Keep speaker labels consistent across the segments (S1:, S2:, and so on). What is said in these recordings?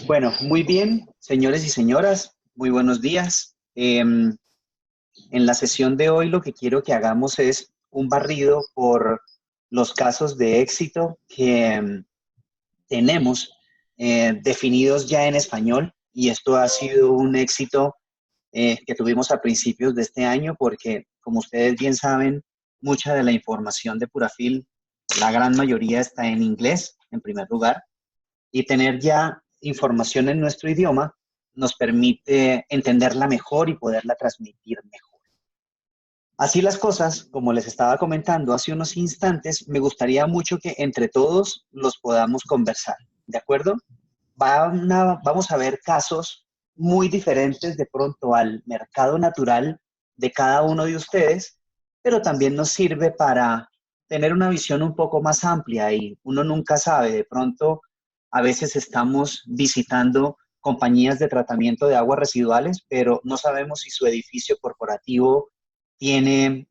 S1: Bueno, muy bien, señores y señoras, muy buenos días. En la sesión de hoy lo que quiero que hagamos es un barrido por los casos de éxito que tenemos definidos ya en español y esto ha sido un éxito que tuvimos a principios de este año porque, como ustedes bien saben, mucha de la información de Purafil, la gran mayoría está en inglés, en primer lugar y tener ya información en nuestro idioma nos permite entenderla mejor y poderla transmitir mejor. Así las cosas, como les estaba comentando hace unos instantes, me gustaría mucho que entre todos los podamos conversar, ¿de acuerdo? Vamos a ver casos muy diferentes de pronto al mercado natural de cada uno de ustedes, pero también nos sirve para tener una visión un poco más amplia y uno nunca sabe, de pronto a veces estamos visitando compañías de tratamiento de aguas residuales, pero no sabemos si su edificio corporativo tiene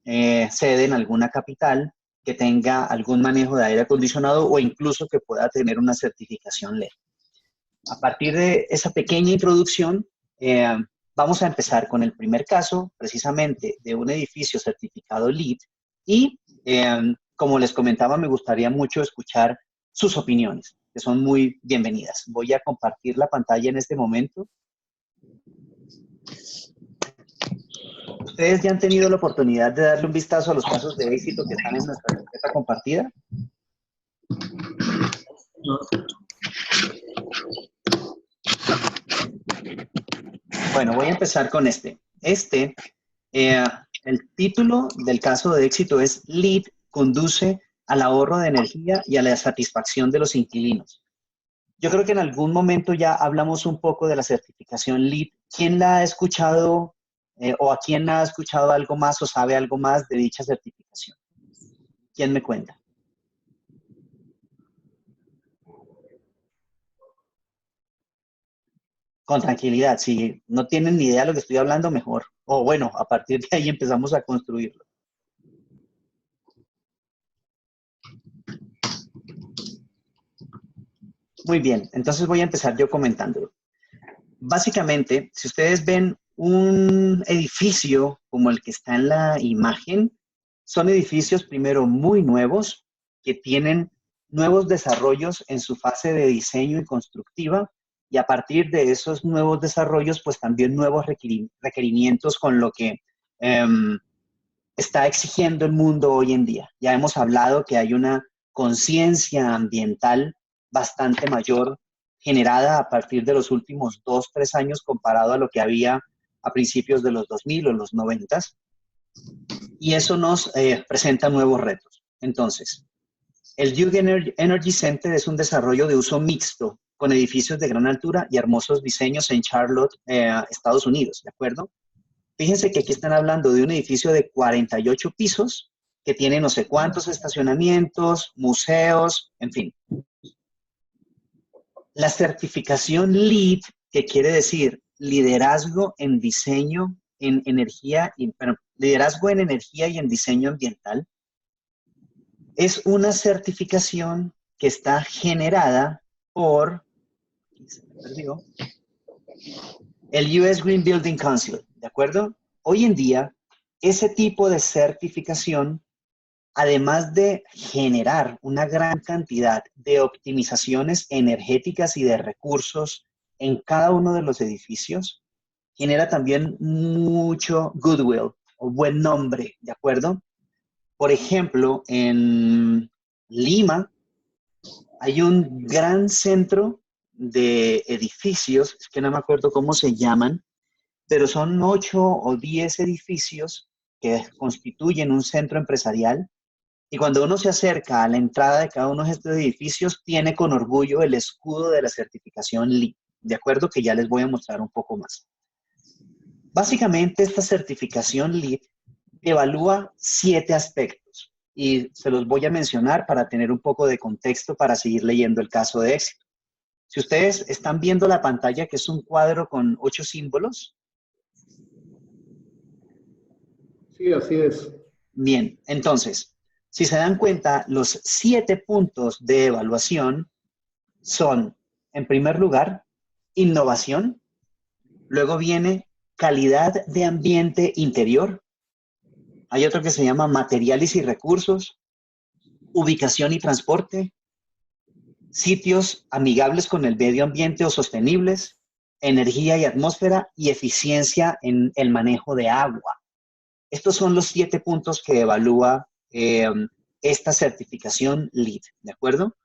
S1: sede en alguna capital que tenga algún manejo de aire acondicionado o incluso que pueda tener una certificación LED. A partir de esa pequeña introducción, vamos a empezar con el primer caso, precisamente de un edificio certificado LEED y, como les comentaba, me gustaría mucho escuchar sus opiniones, que son muy bienvenidas. Voy a compartir la pantalla en este momento. ¿Ustedes ya han tenido la oportunidad de darle un vistazo a los casos de éxito que están en nuestra carpeta compartida? Bueno, voy a empezar con este. Eh, el título del caso de éxito es LEED conduce al ahorro de energía y a la satisfacción de los inquilinos. Yo creo que en algún momento ya hablamos un poco de la certificación LEED. ¿Quién la ha escuchado o a quién ha escuchado algo más o sabe algo más de dicha certificación? ¿Quién me cuenta? Con tranquilidad, si no tienen ni idea de lo que estoy hablando, mejor. O bueno, a partir de ahí empezamos a construirlo. Muy bien, entonces voy a empezar yo comentándolo. Básicamente, si ustedes ven un edificio como el que está en la imagen, son edificios primero muy nuevos, que tienen nuevos desarrollos en su fase de diseño y constructiva, y a partir de esos nuevos desarrollos, pues también nuevos requerimientos con lo que está exigiendo el mundo hoy en día. Ya hemos hablado que hay una conciencia ambiental bastante mayor generada a partir de los últimos 2, 3 años comparado a lo que había a principios de los 2000 o los 90 y eso nos presenta nuevos retos. Entonces, el Duke Energy Center es un desarrollo de uso mixto con edificios de gran altura y hermosos diseños en Charlotte, Estados Unidos, ¿de acuerdo? Fíjense que aquí están hablando de un edificio de 48 pisos que tiene no sé cuántos estacionamientos, museos, en fin. La certificación LEED, que quiere decir liderazgo en diseño, en energía, liderazgo en energía y en diseño ambiental, es una certificación que está generada por, se me perdió, el US Green Building Council, ¿de acuerdo? Hoy en día, ese tipo de certificación, además de generar una gran cantidad de optimizaciones energéticas y de recursos en cada uno de los edificios, genera también mucho goodwill o buen nombre, ¿de acuerdo? Por ejemplo, en Lima hay un gran centro de edificios, es que no me acuerdo cómo se llaman, pero son 8 o 10 edificios que constituyen un centro empresarial. Y cuando uno se acerca a la entrada de cada uno de estos edificios, tiene con orgullo el escudo de la certificación LEED, de acuerdo que ya les voy a mostrar un poco más. Básicamente, esta certificación LEED evalúa 7 aspectos y se los voy a mencionar para tener un poco de contexto para seguir leyendo el caso de éxito. Si ustedes están viendo la pantalla, que es un cuadro con 8 símbolos.
S2: Sí, así es.
S1: Bien, entonces, si se dan cuenta, los 7 puntos de evaluación son en primer lugar, innovación, luego viene calidad de ambiente interior, hay otro que se llama materiales y recursos, ubicación y transporte, sitios amigables con el medio ambiente o sostenibles, energía y atmósfera y eficiencia en el manejo de agua. Estos son los 7 puntos que evalúa esta certificación LEED, ¿de acuerdo?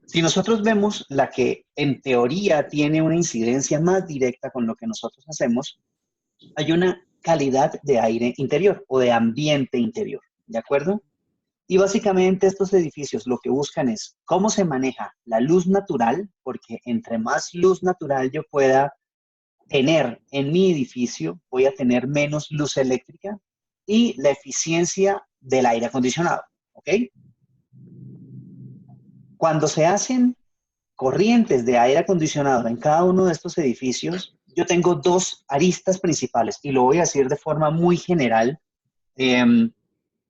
S1: Si nosotros vemos la que en teoría tiene una incidencia más directa con lo que nosotros hacemos, hay una calidad de aire interior o de ambiente interior, ¿de acuerdo? Y básicamente estos edificios lo que buscan es cómo se maneja la luz natural, porque entre más luz natural yo pueda tener en mi edificio, voy a tener menos luz eléctrica y la eficiencia del aire acondicionado, ¿ok? Cuando se hacen corrientes de aire acondicionado en cada uno de estos edificios, yo tengo 2 aristas principales y lo voy a decir de forma muy general eh,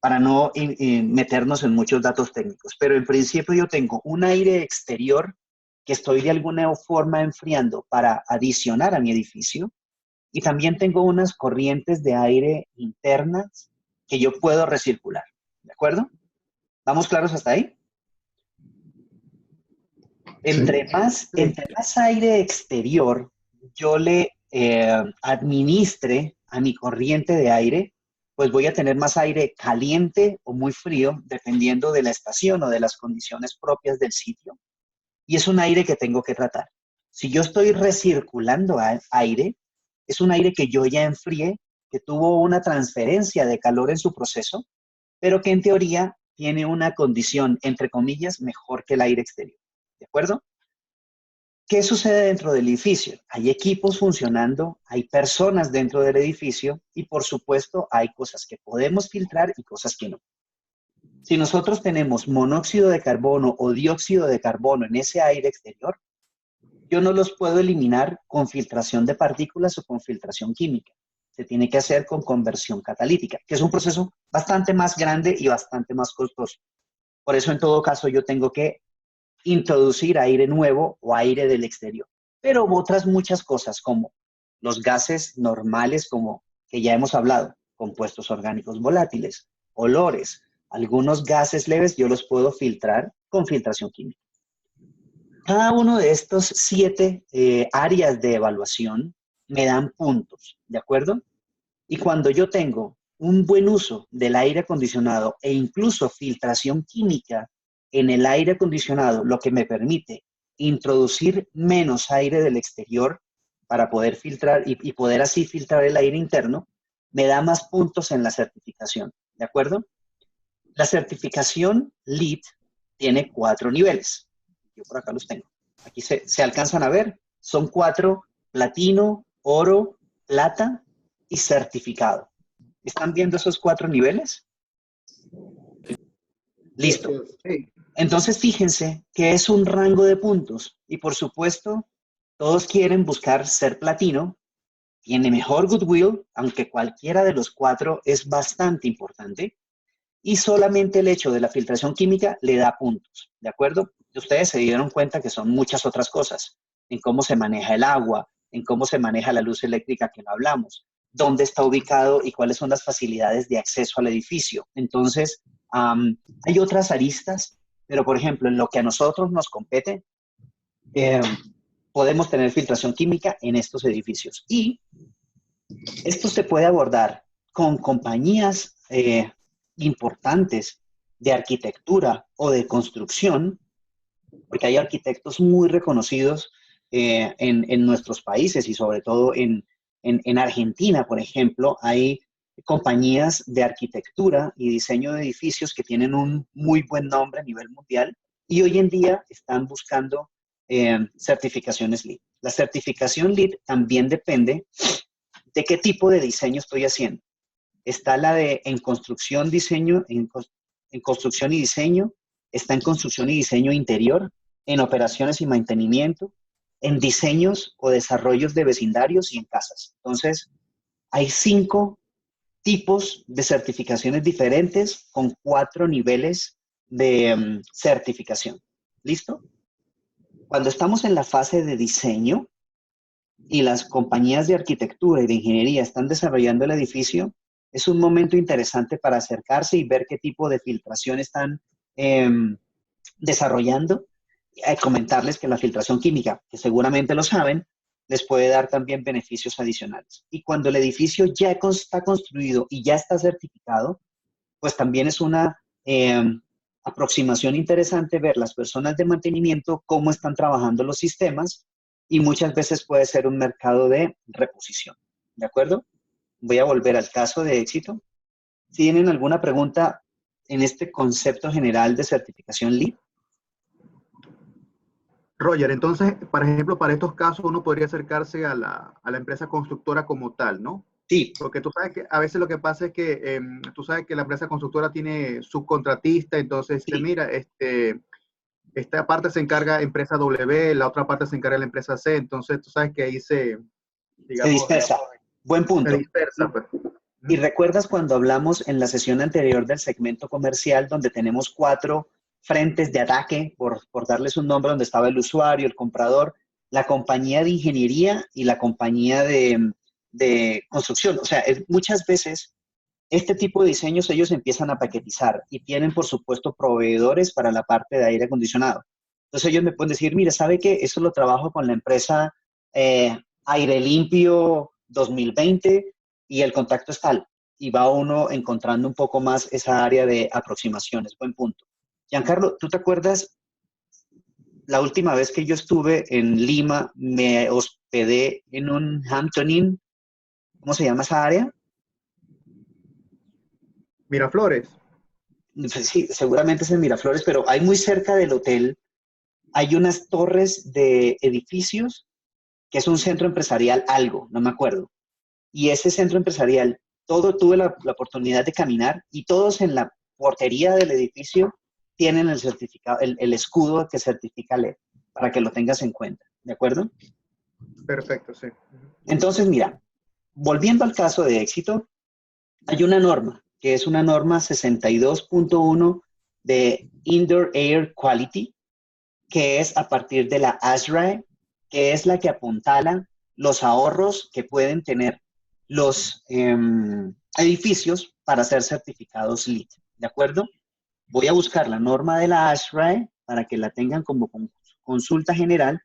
S1: para no meternos en muchos datos técnicos. Pero en principio yo tengo un aire exterior que estoy de alguna forma enfriando para adicionar a mi edificio y también tengo unas corrientes de aire internas que yo puedo recircular. ¿De acuerdo? ¿Vamos claros hasta ahí? Entre
S2: Sí.
S1: más,
S2: Sí.
S1: entre más aire exterior yo le administre a mi corriente de aire, pues voy a tener más aire caliente o muy frío, dependiendo de la estación o de las condiciones propias del sitio. Y es un aire que tengo que tratar. Si yo estoy recirculando aire, es un aire que yo ya enfrié, que tuvo una transferencia de calor en su proceso, pero que en teoría tiene una condición, entre comillas, mejor que el aire exterior. ¿De acuerdo? ¿Qué sucede dentro del edificio? Hay equipos funcionando, hay personas dentro del edificio y por supuesto hay cosas que podemos filtrar y cosas que no. Si nosotros tenemos monóxido de carbono o dióxido de carbono en ese aire exterior, yo no los puedo eliminar con filtración de partículas o con filtración química. Se tiene que hacer con conversión catalítica, que es un proceso bastante más grande y bastante más costoso. Por eso, en todo caso, yo tengo que introducir aire nuevo o aire del exterior. Pero otras muchas cosas como los gases normales, como que ya hemos hablado, compuestos orgánicos volátiles, olores, algunos gases leves, yo los puedo filtrar con filtración química. Cada uno de estos 7 áreas de evaluación me dan puntos, ¿de acuerdo? Y cuando yo tengo un buen uso del aire acondicionado e incluso filtración química en el aire acondicionado, lo que me permite introducir menos aire del exterior para poder filtrar y poder así filtrar el aire interno, me da más puntos en la certificación, ¿de acuerdo? La certificación LEED tiene 4 niveles. Yo por acá los tengo. Aquí se alcanzan a ver. Son 4: platino, oro, plata y certificado. ¿Están viendo esos 4 niveles?
S2: Sí, así
S1: Listo.
S2: es. Sí.
S1: Entonces fíjense que es un rango de puntos y por supuesto todos quieren buscar ser platino, tiene mejor goodwill, aunque cualquiera de los 4 es bastante importante y solamente el hecho de la filtración química le da puntos, ¿de acuerdo? Ustedes se dieron cuenta que son muchas otras cosas, en cómo se maneja el agua, en cómo se maneja la luz eléctrica que no hablamos, dónde está ubicado y cuáles son las facilidades de acceso al edificio. Entonces, hay otras aristas, pero por ejemplo, en lo que a nosotros nos compete, eh, podemos tener filtración química en estos edificios. Y esto se puede abordar con compañías importantes de arquitectura o de construcción, porque hay arquitectos muy reconocidos en nuestros países y sobre todo en Argentina, por ejemplo, hay compañías de arquitectura y diseño de edificios que tienen un muy buen nombre a nivel mundial y hoy en día están buscando certificaciones LEED. La certificación LEED también depende de qué tipo de diseño estoy haciendo. Está la de en construcción, diseño, en construcción y diseño, está en construcción y diseño interior, en operaciones y mantenimiento, en diseños o desarrollos de vecindarios y en casas. Entonces, hay 5 tipos de certificaciones diferentes con 4 niveles de certificación. ¿Listo? Cuando estamos en la fase de diseño y las compañías de arquitectura y de ingeniería están desarrollando el edificio, es un momento interesante para acercarse y ver qué tipo de filtración están desarrollando. Comentarles que la filtración química, que seguramente lo saben, les puede dar también beneficios adicionales. Y cuando el edificio ya está construido y ya está certificado, pues también es una aproximación interesante ver las personas de mantenimiento, cómo están trabajando los sistemas, y muchas veces puede ser un mercado de reposición. ¿De acuerdo? Voy a volver al caso de éxito. Si tienen alguna pregunta en este concepto general de certificación LEED.
S2: Roger, entonces, por ejemplo, para estos casos uno podría acercarse a la empresa constructora como tal, ¿no?
S1: Sí,
S2: Porque tú sabes que a veces lo que pasa es que tú sabes que la empresa constructora tiene subcontratista, entonces dice,
S1: sí,
S2: mira, esta parte se encarga empresa W, la otra parte se encarga la empresa C, entonces tú sabes que ahí
S1: se
S2: digamos,
S1: dispersa. Buen
S2: se
S1: punto.
S2: dispersa, pues.
S1: Y recuerdas cuando hablamos en la sesión anterior del segmento comercial, donde tenemos 4 frentes de ataque, por darles un nombre, donde estaba el usuario, el comprador, la compañía de ingeniería y la compañía de construcción. O sea, muchas veces este tipo de diseños ellos empiezan a paquetizar y tienen, por supuesto, proveedores para la parte de aire acondicionado. Entonces ellos me pueden decir, mire, ¿sabe qué? Eso lo trabajo con la empresa Aire Limpio 2020 y el contacto es tal. Y va uno encontrando un poco más esa área de aproximaciones. Buen punto. Giancarlo, ¿tú te acuerdas la última vez que yo estuve en Lima, me hospedé en un Hampton Inn? ¿Cómo se llama esa área?
S2: Miraflores.
S1: Sí, seguramente es en Miraflores, pero hay muy cerca del hotel, hay unas torres de edificios que es un centro empresarial, algo, no me acuerdo. Y ese centro empresarial, todo tuve la oportunidad de caminar y todos en la portería del edificio tienen el certificado, el escudo que certifica LED, para que lo tengas en cuenta, ¿de acuerdo?
S2: Perfecto, sí.
S1: Entonces, mira, volviendo al caso de éxito, hay una norma, que es una norma 62.1 de Indoor Air Quality, que es a partir de la ASHRAE, que es la que apuntala los ahorros que pueden tener los edificios para ser certificados LEED. ¿De acuerdo? Voy a buscar la norma de la ASHRAE para que la tengan como consulta general,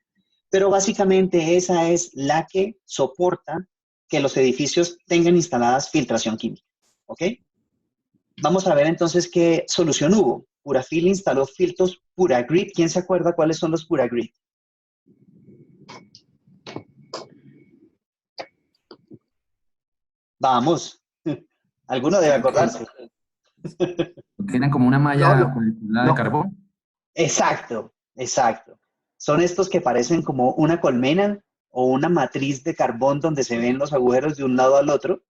S1: pero básicamente esa es la que soporta que los edificios tengan instaladas filtración química. ¿Ok? Vamos a ver entonces qué solución hubo. Purafil instaló filtros Puragrid. ¿Quién se acuerda cuáles son los Puragrid? Vamos. Alguno debe acordarse.
S3: Que eran como una
S2: No,
S3: malla cuadriculada de
S2: no,
S3: carbón.
S1: Exacto, exacto. Son estos que parecen como una colmena o una matriz de carbón donde se ven los agujeros de un lado al otro.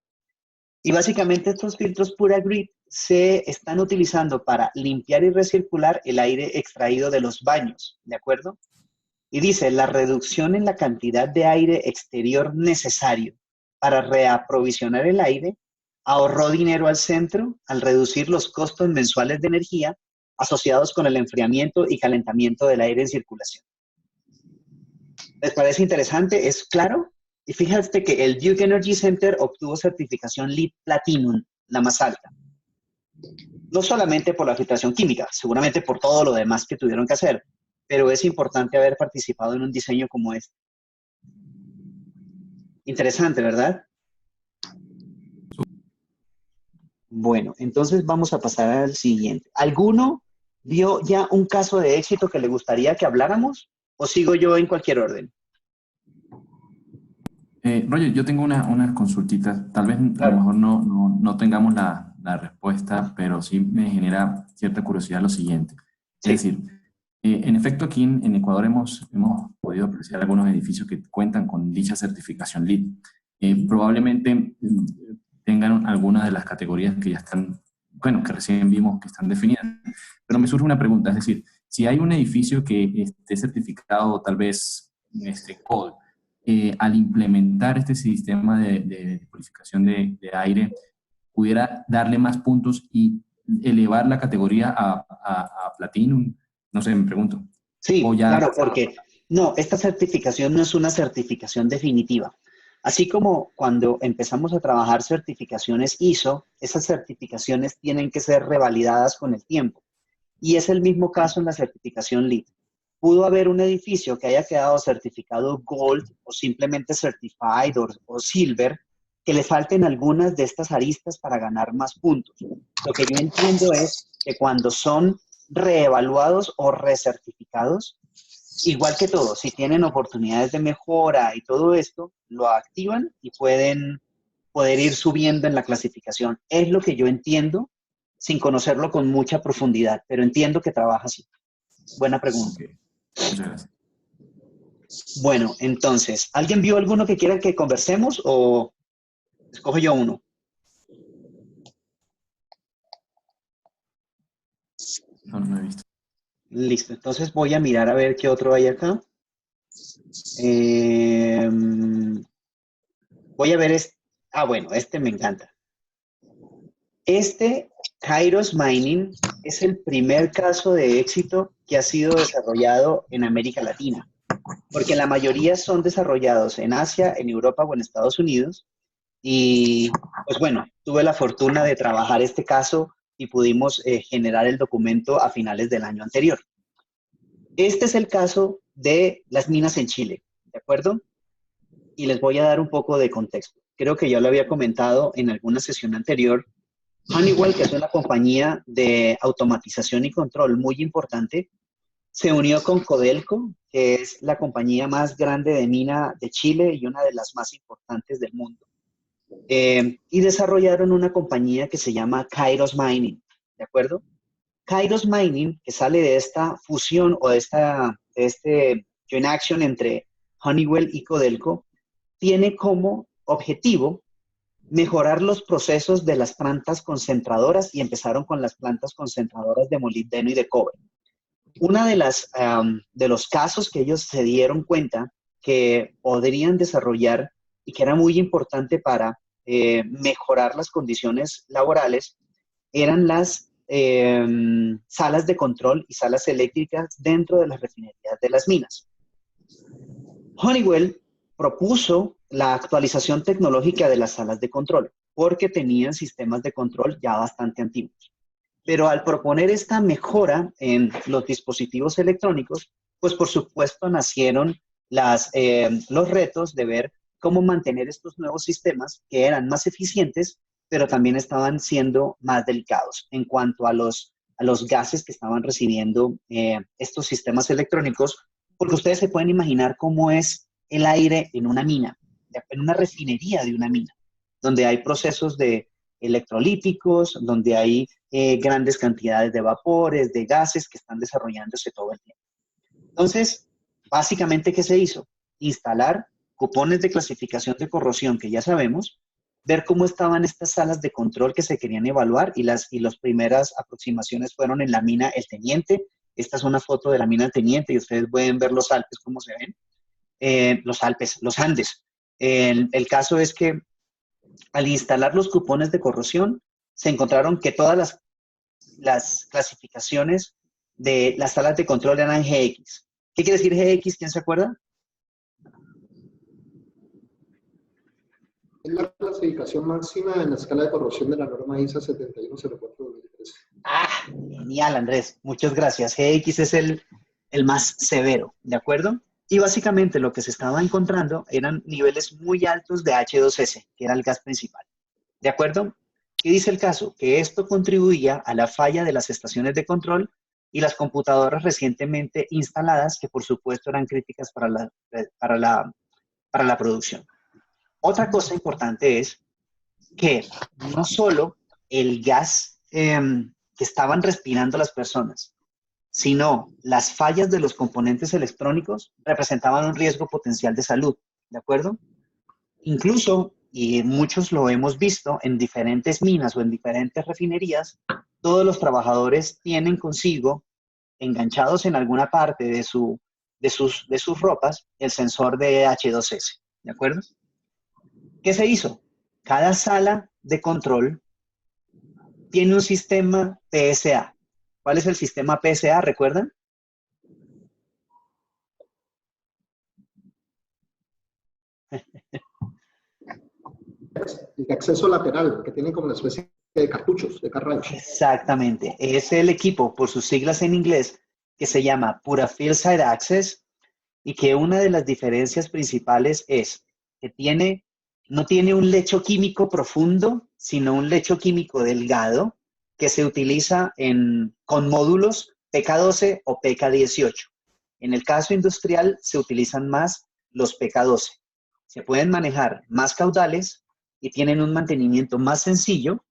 S1: Y básicamente estos filtros Puragrid se están utilizando para limpiar y recircular el aire extraído de los baños, ¿de acuerdo? Y dice, la reducción en la cantidad de aire exterior necesario para reaprovisionar el aire ahorró dinero al centro al reducir los costos mensuales de energía asociados con el enfriamiento y calentamiento del aire en circulación. ¿Les parece interesante? ¿Es claro? Y fíjate que el Duke Energy Center obtuvo certificación LEED Platinum, la más alta. No solamente por la filtración química, seguramente por todo lo demás que tuvieron que hacer, pero es importante haber participado en un diseño como este. Interesante, ¿verdad? Bueno, entonces vamos a pasar al siguiente. ¿Alguno vio ya un caso de éxito que le gustaría que habláramos? ¿O sigo yo en cualquier orden?
S3: Roger, yo tengo unas consultitas. Tal vez a lo
S1: Claro.
S3: mejor no tengamos la respuesta, pero sí me genera cierta curiosidad lo siguiente. Es
S1: Sí,
S3: decir, en efecto aquí en Ecuador hemos podido apreciar algunos edificios que cuentan con dicha certificación LEED. Probablemente tengan algunas de las categorías que ya están, bueno, que recién vimos que están definidas. Pero me surge una pregunta, es decir, si hay un edificio que esté certificado tal vez COD, al implementar este sistema de purificación de aire, pudiera darle más puntos y elevar la categoría a Platinum, no sé, me pregunto. O
S1: sí,
S3: ya,
S1: claro, porque No, esta certificación no es una certificación definitiva. Así como cuando empezamos a trabajar certificaciones ISO, esas certificaciones tienen que ser revalidadas con el tiempo. Y es el mismo caso en la certificación LEED. Pudo haber un edificio que haya quedado certificado Gold o simplemente Certified o Silver, que le falten algunas de estas aristas para ganar más puntos. Lo que yo entiendo es que cuando son reevaluados o recertificados, igual que todo, si tienen oportunidades de mejora y todo esto, lo activan y pueden poder ir subiendo en la clasificación. Es lo que yo entiendo sin conocerlo con mucha profundidad, pero entiendo que trabaja así. Buena pregunta.
S3: Ok, muchas gracias.
S1: Bueno, entonces, ¿alguien vio alguno que quiera que conversemos o escojo yo uno?
S3: No, no he visto.
S1: Listo, entonces voy a mirar a ver qué otro hay acá. Voy a ver este. Ah, bueno, este me encanta. Este Kairos Mining es el primer caso de éxito que ha sido desarrollado en América Latina, porque la mayoría son desarrollados en Asia, en Europa o en Estados Unidos. Y pues bueno, tuve la fortuna de trabajar este caso y pudimos generar el documento a finales del año anterior. Este es el caso de las minas en Chile, ¿de acuerdo? Y les voy a dar un poco de contexto. Creo que ya lo había comentado en alguna sesión anterior. Honeywell, que es una compañía de automatización y control muy importante, se unió con Codelco, que es la compañía más grande de mina de Chile y una de las más importantes del mundo. Y desarrollaron una compañía que se llama Kairos Mining, ¿de acuerdo? Kairos Mining, que sale de esta fusión o de este joint action entre Honeywell y Codelco, tiene como objetivo mejorar los procesos de las plantas concentradoras y empezaron con las plantas concentradoras de molibdeno y de cobre. Una de los casos que ellos se dieron cuenta que podrían desarrollar y que era muy importante para mejorar las condiciones laborales eran las salas de control y salas eléctricas dentro de las refinerías de las minas. Honeywell propuso la actualización tecnológica de las salas de control porque tenían sistemas de control ya bastante antiguos. Pero al proponer esta mejora en los dispositivos electrónicos, pues por supuesto nacieron los retos de ver cómo mantener estos nuevos sistemas que eran más eficientes, pero también estaban siendo más delicados en cuanto a los gases que estaban recibiendo estos sistemas electrónicos, porque ustedes se pueden imaginar cómo es el aire en una mina, en una refinería de una mina, donde hay procesos de electrolíticos, donde hay grandes cantidades de vapores, de gases que están desarrollándose todo el tiempo. Entonces, básicamente, ¿qué se hizo? Instalar cupones de clasificación de corrosión que ya sabemos, ver cómo estaban estas salas de control que se querían evaluar y las primeras aproximaciones fueron en la mina El Teniente. Esta es una foto de la mina El Teniente y ustedes pueden ver los Alpes, cómo se ven. Los Andes. El caso es que al instalar los cupones de corrosión, se encontraron que todas las clasificaciones de las salas de control eran GX. ¿Qué quiere decir GX? ¿Quién se acuerda?
S4: Es la clasificación máxima en la escala de corrosión de la norma ISA 7104-2013.
S1: Ah, genial, Andrés. Muchas gracias. GX es el más severo, ¿de acuerdo? Y básicamente lo que se estaba encontrando eran niveles muy altos de H2S, que era el gas principal. ¿De acuerdo? ¿Qué dice el caso? Que esto contribuía a la falla de las estaciones de control y las computadoras recientemente instaladas, que por supuesto eran críticas para la producción. Otra cosa importante es que no solo el gas que estaban respirando las personas, sino las fallas de los componentes electrónicos representaban un riesgo potencial de salud, ¿de acuerdo? Incluso, y muchos lo hemos visto en diferentes minas o en diferentes refinerías, todos los trabajadores tienen consigo, enganchados en alguna parte de sus ropas, el sensor de H2S, ¿de acuerdo? ¿Qué se hizo? Cada sala de control tiene un sistema PSA. ¿Cuál es el sistema PSA? ¿Recuerdan?
S4: El de acceso lateral, que tienen como una especie de cartuchos, de carrancho.
S1: Exactamente. Es el equipo, por sus siglas en inglés, que se llama Pura Field Side Access y que una de las diferencias principales es que no tiene un lecho químico profundo, sino un lecho químico delgado que se utiliza con módulos PK12 o PK18. En el caso industrial se utilizan más los PK12. Se pueden manejar más caudales y tienen un mantenimiento más sencillo,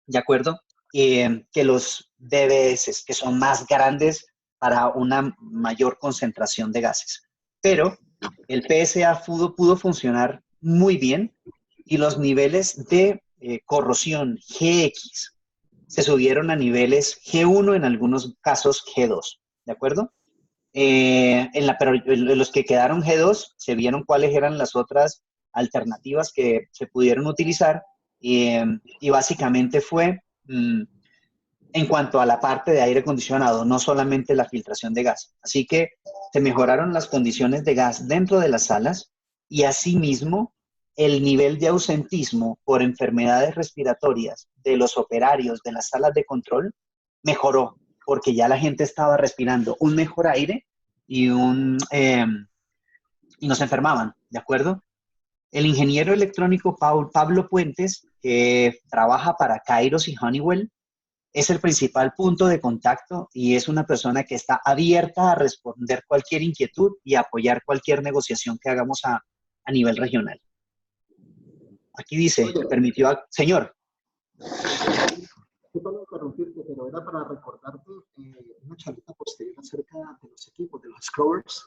S1: ¿de acuerdo? Que los DBS, que son más grandes para una mayor concentración de gases. Pero el PSA pudo funcionar muy bien y los niveles de corrosión GX se subieron a niveles G1, en algunos casos G2, ¿de acuerdo? Pero los que quedaron G2 se vieron cuáles eran las otras alternativas que se pudieron utilizar y básicamente fue en cuanto a la parte de aire acondicionado, no solamente la filtración de gas. Así que se mejoraron las condiciones de gas dentro de las salas y asimismo el nivel de ausentismo por enfermedades respiratorias de los operarios de las salas de control mejoró, porque ya la gente estaba respirando un mejor aire y no se enfermaban, ¿de acuerdo? El ingeniero electrónico Pablo Puentes, que trabaja para Kairos y Honeywell, es el principal punto de contacto y es una persona que está abierta a responder cualquier inquietud y a apoyar cualquier negociación que hagamos a nivel regional. Aquí dice, señor.
S4: Disculpa interrumpirte, pero era para recordarte una charlita posterior acerca de los equipos, de los scrubbers,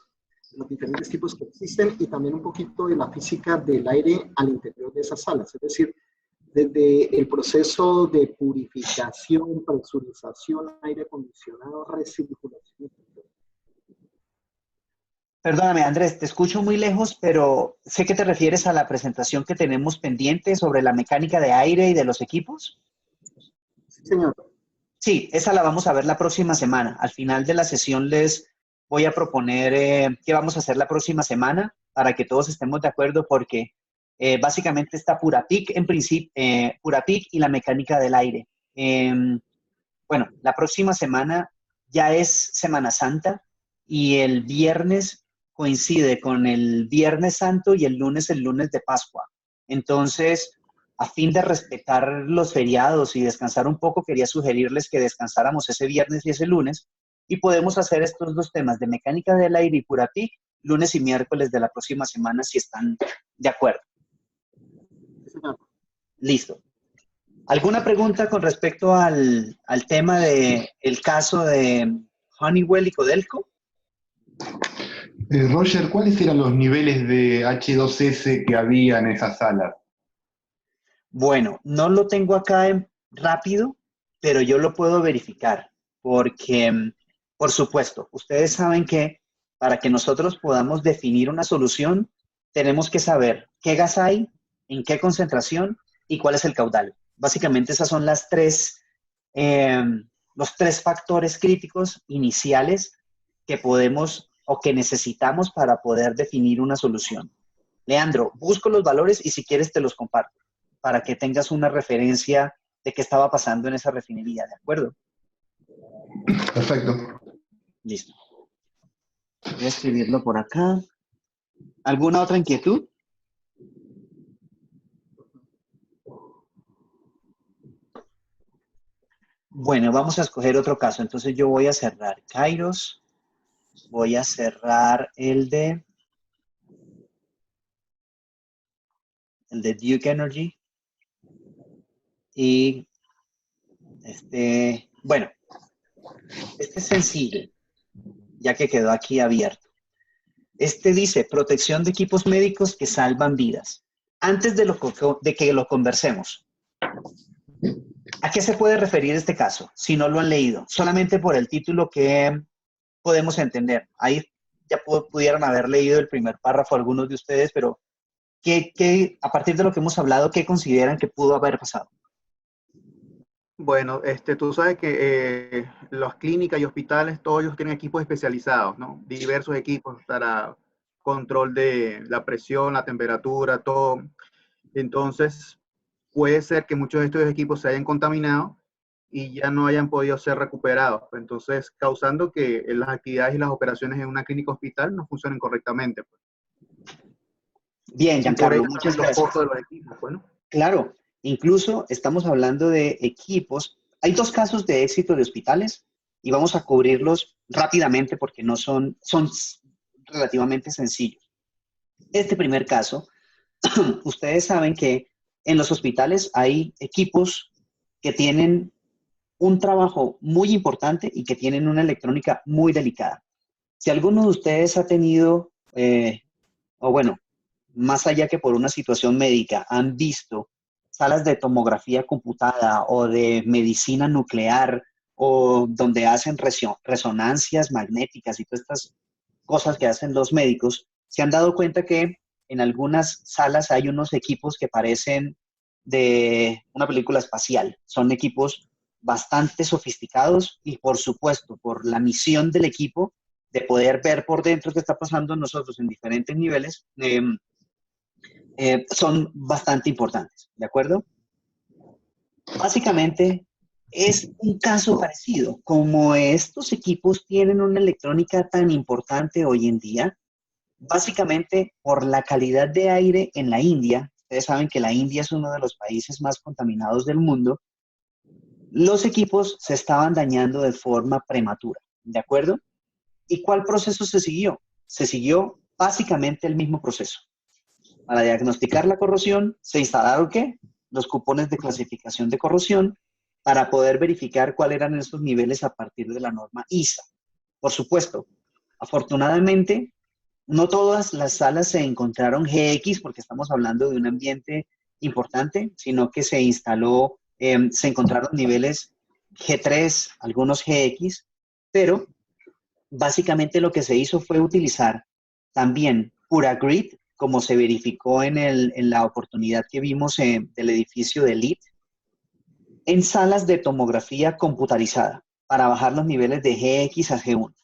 S4: de los diferentes tipos que existen y también un poquito de la física del aire al interior de esas salas. Es decir, desde el proceso de purificación, presurización, aire acondicionado, recirculación.
S1: Perdóname, Andrés, te escucho muy lejos, pero sé que te refieres a la presentación que tenemos pendiente sobre la mecánica de aire y de los equipos.
S4: Sí, señor.
S1: Sí, esa la vamos a ver la próxima semana. Al final de la sesión les voy a proponer qué vamos a hacer la próxima semana para que todos estemos de acuerdo porque básicamente está Purapic en principio, Purapic y la mecánica del aire. Bueno, la próxima semana ya es Semana Santa y el viernes coincide con el Viernes Santo y el lunes de Pascua. Entonces, a fin de respetar los feriados y descansar un poco, quería sugerirles que descansáramos ese viernes y ese lunes y podemos hacer estos dos temas de mecánica del aire y Purapic lunes y miércoles de la próxima semana si están de acuerdo. Listo. ¿Alguna pregunta con respecto al tema del caso de Honeywell y Codelco?
S5: Roger, ¿cuáles eran los niveles de H2S que había en esa sala?
S1: Bueno, no lo tengo acá rápido, pero yo lo puedo verificar porque, por supuesto, ustedes saben que para que nosotros podamos definir una solución, tenemos que saber qué gas hay, en qué concentración y cuál es el caudal. Básicamente esas son los tres factores críticos iniciales que podemos o que necesitamos para poder definir una solución. Leandro, busco los valores y si quieres te los comparto para que tengas una referencia de qué estaba pasando en esa refinería, ¿de acuerdo?
S5: Perfecto.
S1: Listo. Voy a escribirlo por acá. ¿Alguna otra inquietud? Bueno, vamos a escoger otro caso. Entonces yo voy a cerrar Kairos. Voy a cerrar el de Duke Energy. Y bueno, este es sencillo, ya que quedó aquí abierto. Este dice, protección de equipos médicos que salvan vidas. Antes de que lo conversemos, ¿a qué se puede referir este caso? Si no lo han leído, solamente por el título que podemos entender. Ahí ya pudieron haber leído el primer párrafo algunos de ustedes, pero a partir de lo que hemos hablado, ¿qué consideran que pudo haber pasado?
S2: Bueno, tú sabes que las clínicas y hospitales, todos ellos tienen equipos especializados, ¿no? Diversos equipos para control de la presión, la temperatura, todo. Entonces, puede ser que muchos de estos equipos se hayan contaminado y ya no hayan podido ser recuperados. Entonces, causando que las actividades y las operaciones en una clínica hospital no funcionen correctamente.
S1: Bien,
S2: Y por
S1: Giancarlo,
S2: ello
S1: muchas
S2: también los
S1: gracias.
S2: costos de los equipos, bueno.
S1: Claro, incluso estamos hablando de equipos. Hay dos casos de éxito de hospitales y vamos a cubrirlos rápidamente porque no son relativamente sencillos. Este primer caso, ustedes saben que en los hospitales hay equipos que tienen un trabajo muy importante y que tienen una electrónica muy delicada. Si alguno de ustedes ha tenido, o bueno, más allá que por una situación médica, han visto salas de tomografía computada o de medicina nuclear o donde hacen resonancias magnéticas y todas estas cosas que hacen los médicos, se han dado cuenta que en algunas salas hay unos equipos que parecen de una película espacial. Son equipos bastante sofisticados y, por supuesto, por la misión del equipo de poder ver por dentro qué está pasando en nosotros en diferentes niveles, son bastante importantes, ¿de acuerdo? Básicamente es un caso parecido. Como estos equipos tienen una electrónica tan importante hoy en día, básicamente por la calidad de aire en la India, ustedes saben que la India es uno de los países más contaminados del mundo, los equipos se estaban dañando de forma prematura, ¿de acuerdo? ¿Y cuál proceso se siguió? Se siguió básicamente el mismo proceso. Para diagnosticar la corrosión, se instalaron ¿qué? Los cupones de clasificación de corrosión para poder verificar cuáles eran esos niveles a partir de la norma ISA. Por supuesto, afortunadamente, no todas las salas se encontraron GX porque estamos hablando de un ambiente importante, sino que se instaló, se encontraron niveles G3, algunos GX, pero básicamente lo que se hizo fue utilizar también PuraGrid, como se verificó en la oportunidad que vimos del edificio de LEED, en salas de tomografía computarizada para bajar los niveles de GX a G1.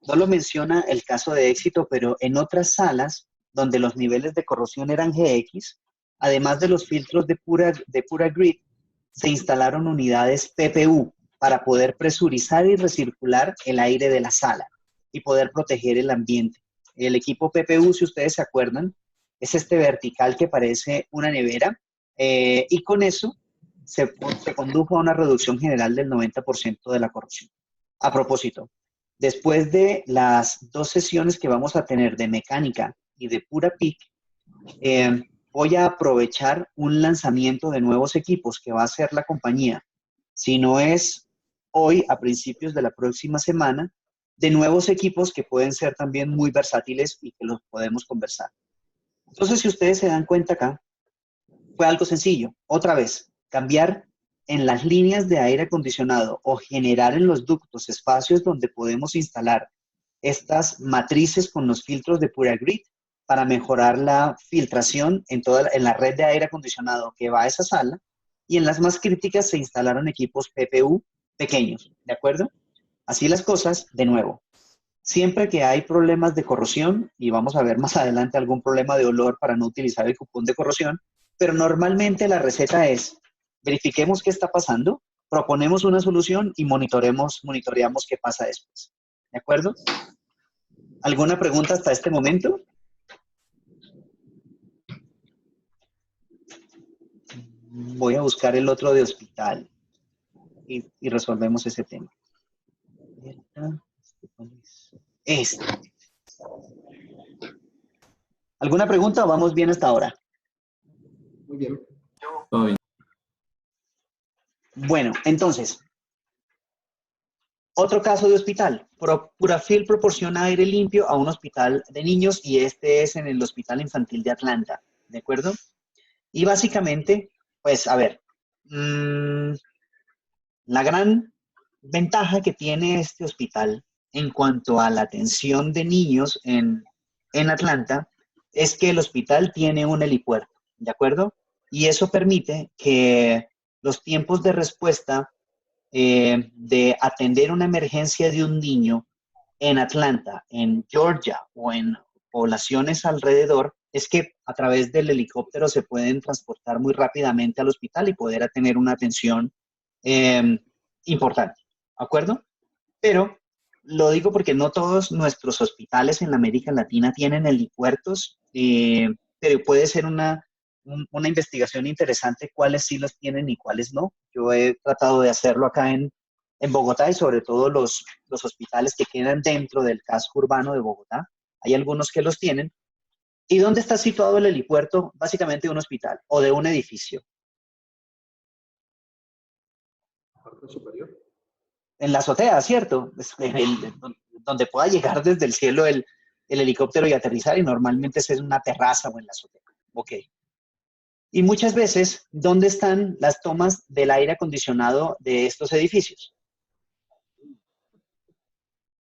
S1: No lo menciona el caso de éxito, pero en otras salas donde los niveles de corrosión eran GX, además de los filtros de PuraGrid, se instalaron unidades PPU para poder presurizar y recircular el aire de la sala y poder proteger el ambiente. El equipo PPU, si ustedes se acuerdan, es este vertical que parece una nevera y con eso se condujo a una reducción general del 90% de la corrosión. A propósito, después de las 2 sesiones que vamos a tener de mecánica y de PuraPeak, voy a aprovechar un lanzamiento de nuevos equipos que va a hacer la compañía. Si no es hoy, a principios de la próxima semana, de nuevos equipos que pueden ser también muy versátiles y que los podemos conversar. Entonces, si ustedes se dan cuenta acá, fue algo sencillo. Otra vez, cambiar en las líneas de aire acondicionado o generar en los ductos espacios donde podemos instalar estas matrices con los filtros de PuraGrid para mejorar la filtración en la red de aire acondicionado que va a esa sala, y en las más críticas se instalaron equipos PPU pequeños, ¿de acuerdo? Así las cosas, de nuevo, siempre que hay problemas de corrosión, y vamos a ver más adelante algún problema de olor para no utilizar el cupón de corrosión, pero normalmente la receta es, verifiquemos qué está pasando, proponemos una solución y monitoreamos qué pasa después, ¿de acuerdo? ¿Alguna pregunta hasta este momento? Voy a buscar el otro de hospital y resolvemos ese tema. Este. ¿Alguna pregunta o vamos bien hasta ahora?
S4: Muy bien.
S3: Todo bien.
S1: Bueno, entonces, otro caso de hospital. Purafil proporciona aire limpio a un hospital de niños y este es en el Hospital Infantil de Atlanta, ¿de acuerdo? Y básicamente, pues, a ver, la gran ventaja que tiene este hospital en cuanto a la atención de niños en Atlanta es que el hospital tiene un helipuerto, ¿de acuerdo? Y eso permite que los tiempos de respuesta de atender una emergencia de un niño en Atlanta, en Georgia o en poblaciones alrededor, es que a través del helicóptero se pueden transportar muy rápidamente al hospital y poder tener una atención importante, ¿de acuerdo? Pero lo digo porque no todos nuestros hospitales en la América Latina tienen helipuertos, pero puede ser una investigación interesante cuáles sí los tienen y cuáles no. Yo he tratado de hacerlo acá en Bogotá y sobre todo los hospitales que quedan dentro del casco urbano de Bogotá. Hay algunos que los tienen. ¿Y dónde está situado el helipuerto? Básicamente de un hospital o de un edificio.
S4: Parte superior.
S1: En la azotea, ¿cierto? Donde pueda llegar desde el cielo el helicóptero y aterrizar, y normalmente es en una terraza o en la azotea. Ok. Y muchas veces, ¿dónde están las tomas del aire acondicionado de estos edificios?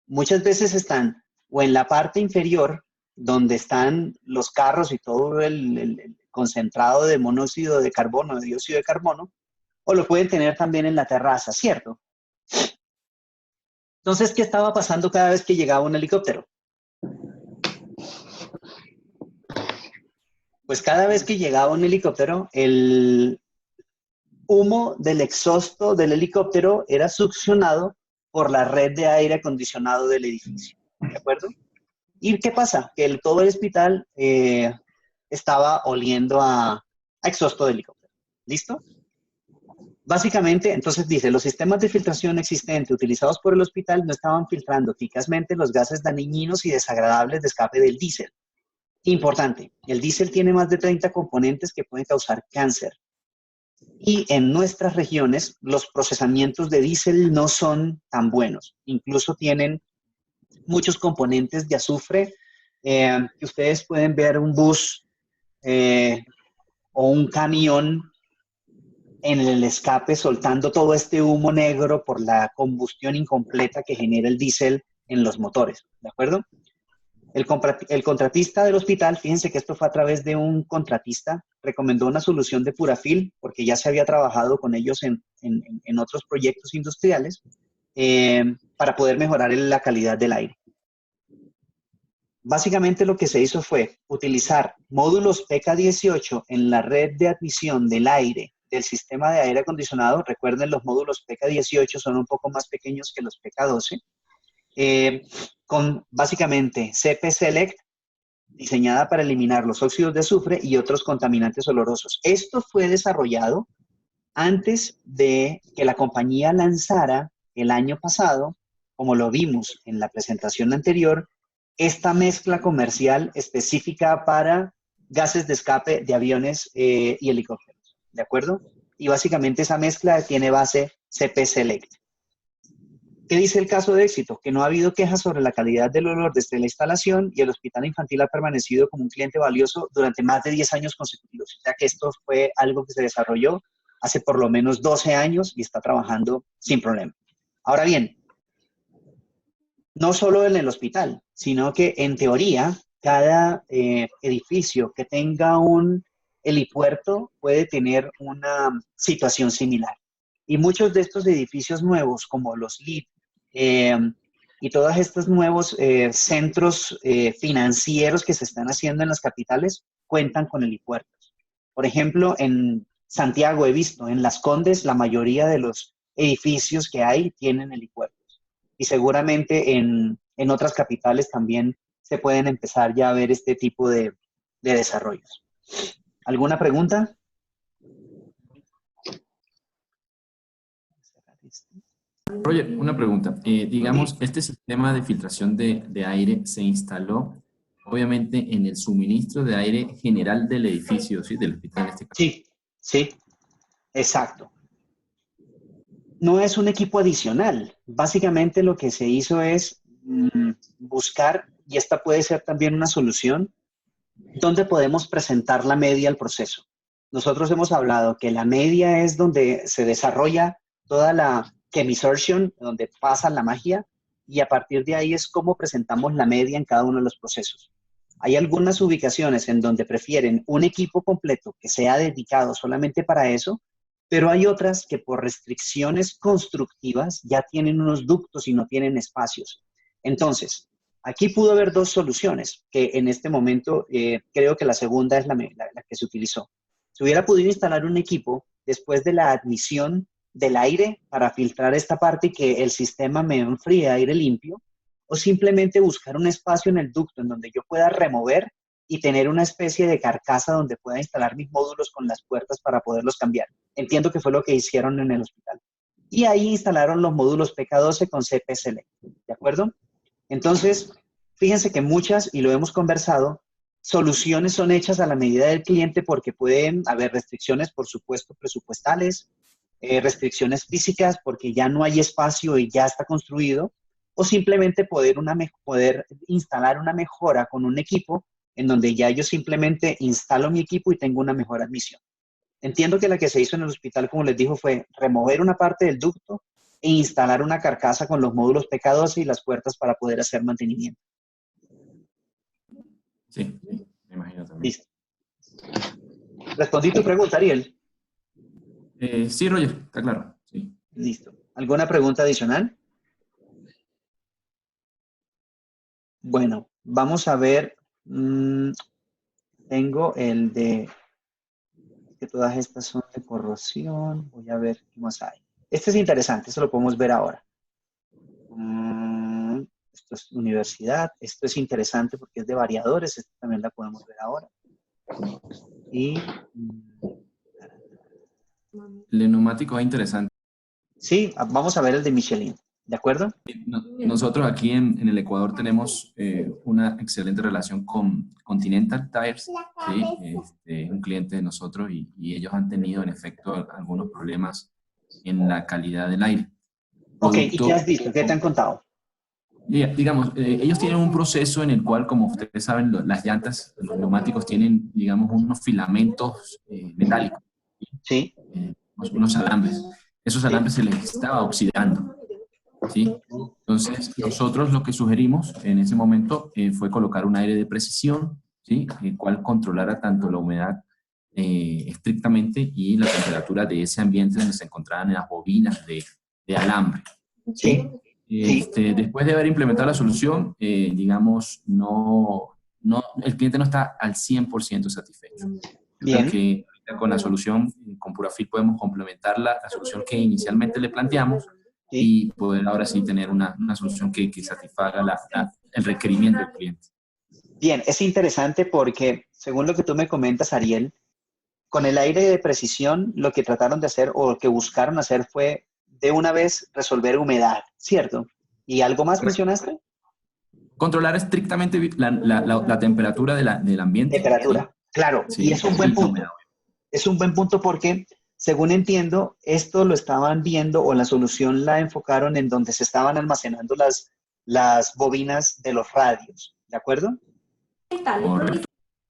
S1: Muchas veces están o en la parte inferior, donde están los carros y todo el concentrado de monóxido de carbono, de dióxido de carbono, o lo pueden tener también en la terraza, ¿cierto? Entonces, ¿qué estaba pasando cada vez que llegaba un helicóptero? Pues cada vez que llegaba un helicóptero, el humo del exhausto del helicóptero era succionado por la red de aire acondicionado del edificio, ¿de acuerdo? ¿Y qué pasa? Que todo el hospital estaba oliendo a exhausto de helicóptero. ¿Listo? Básicamente, entonces dice, los sistemas de filtración existentes utilizados por el hospital no estaban filtrando eficazmente los gases dañinos y desagradables de escape del diésel. Importante, el diésel tiene más de 30 componentes que pueden causar cáncer. Y en nuestras regiones, los procesamientos de diésel no son tan buenos. Incluso tienen muchos componentes de azufre, que ustedes pueden ver un bus o un camión en el escape soltando todo este humo negro por la combustión incompleta que genera el diésel en los motores, ¿de acuerdo? El contratista del hospital, fíjense que esto fue a través de un contratista, recomendó una solución de Purafil, porque ya se había trabajado con ellos en otros proyectos industriales, para poder mejorar la calidad del aire. Básicamente lo que se hizo fue utilizar módulos PK18 en la red de admisión del aire del sistema de aire acondicionado. Recuerden, los módulos PK18 son un poco más pequeños que los PK12. Con básicamente CP Select, diseñada para eliminar los óxidos de azufre y otros contaminantes olorosos. Esto fue desarrollado antes de que la compañía lanzara el año pasado, como lo vimos en la presentación anterior, esta mezcla comercial específica para gases de escape de aviones y helicópteros, ¿de acuerdo? Y básicamente esa mezcla tiene base CP Select. ¿Qué dice el caso de éxito? Que no ha habido quejas sobre la calidad del olor desde la instalación y el hospital infantil ha permanecido como un cliente valioso durante más de 10 años consecutivos. O sea que esto fue algo que se desarrolló hace por lo menos 12 años y está trabajando sin problema. Ahora bien, no solo en el hospital, sino que en teoría cada edificio que tenga un helipuerto puede tener una situación similar. Y muchos de estos edificios nuevos, como los LEED, y todos estos nuevos centros financieros que se están haciendo en las capitales, cuentan con helipuertos. Por ejemplo, en Santiago he visto, en Las Condes, la mayoría de los edificios que hay tienen helipuertos. Y seguramente en otras capitales también se pueden empezar ya a ver este tipo de desarrollos. ¿Alguna pregunta?
S3: Roger, una pregunta. Digamos, este sistema de filtración de aire se instaló, obviamente, en el suministro de aire general del edificio, ¿sí? Del hospital en este caso.
S1: Sí, sí, exacto. No es un equipo adicional. Básicamente lo que se hizo es buscar, y esta puede ser también una solución, donde podemos presentar la media al proceso. Nosotros hemos hablado que la media es donde se desarrolla toda la chemisorption, donde pasa la magia, y a partir de ahí es cómo presentamos la media en cada uno de los procesos. Hay algunas ubicaciones en donde prefieren un equipo completo que sea dedicado solamente para eso, pero hay otras que por restricciones constructivas ya tienen unos ductos y no tienen espacios. Entonces, Aquí pudo haber dos soluciones, que en este momento creo que la segunda es la que se utilizó. Se hubiera podido instalar un equipo después de la admisión del aire para filtrar esta parte y que el sistema me enfríe aire limpio, o simplemente buscar un espacio en el ducto en donde yo pueda remover y tener una especie de carcasa donde pueda instalar mis módulos con las puertas para poderlos cambiar. Entiendo que fue lo que hicieron en el hospital. Y ahí instalaron los módulos PK12 con CP Select, ¿de acuerdo? Entonces, fíjense que muchas, y lo hemos conversado, soluciones son hechas a la medida del cliente porque pueden haber restricciones, por supuesto, presupuestales, restricciones físicas porque ya no hay espacio y ya está construido, o simplemente poder instalar una mejora con un equipo en donde ya yo simplemente instalo mi equipo y tengo una mejor admisión. Entiendo que la que se hizo en el hospital, como les dijo, fue remover una parte del ducto e instalar una carcasa con los módulos PK12 y las puertas para poder hacer mantenimiento.
S3: Sí, me imagino también.
S1: Listo. ¿Respondí tu pregunta, Ariel?
S3: Sí, Roger, está claro. Sí.
S1: Listo. ¿Alguna pregunta adicional? Bueno, vamos a ver. Tengo el de que todas estas son de corrosión. Voy a ver qué más hay. Este es interesante, eso lo podemos ver ahora. Esto es universidad. Esto es interesante porque es de variadores. Esto también la podemos ver ahora. Y
S3: el de neumático es interesante.
S1: sí, vamos a ver el de Michelin. ¿De acuerdo?
S3: Nosotros aquí en el Ecuador tenemos una excelente relación con Continental Tires, ¿sí? Un cliente de nosotros y ellos han tenido en efecto algunos problemas en la calidad del aire.
S1: Ok, ¿y qué has visto? ¿Qué te han contado?
S3: Digamos, ellos tienen un proceso en el cual, como ustedes saben, las llantas, los neumáticos tienen, digamos, unos filamentos metálicos,
S1: Sí.
S3: Unos alambres. Esos alambres se les estaba oxidando, ¿sí? Entonces, nosotros lo que sugerimos en ese momento fue colocar un aire de precisión, ¿sí? El cual controlara tanto la humedad estrictamente y la temperatura de ese ambiente donde se encontraban en las bobinas de alambre, ¿sí? Después de haber implementado la solución, digamos, el cliente no está al 100% satisfecho. Bien. Creo que con la solución, con Purafil podemos complementar la solución que inicialmente le planteamos y poder ahora sí tener una solución que satisfaga el requerimiento del cliente.
S1: Bien, es interesante porque, según lo que tú me comentas, Ariel, con el aire de precisión, lo que trataron de hacer o lo que buscaron hacer fue de una vez resolver humedad, ¿cierto? ¿Y algo más mencionaste?
S3: Controlar estrictamente la temperatura del ambiente.
S1: Temperatura, ¿sí? Claro, sí, y es un buen punto. Es un buen punto porque, según entiendo, esto lo estaban viendo o la solución la enfocaron en donde se estaban almacenando las bobinas de los radios, ¿de acuerdo?
S3: Correcto.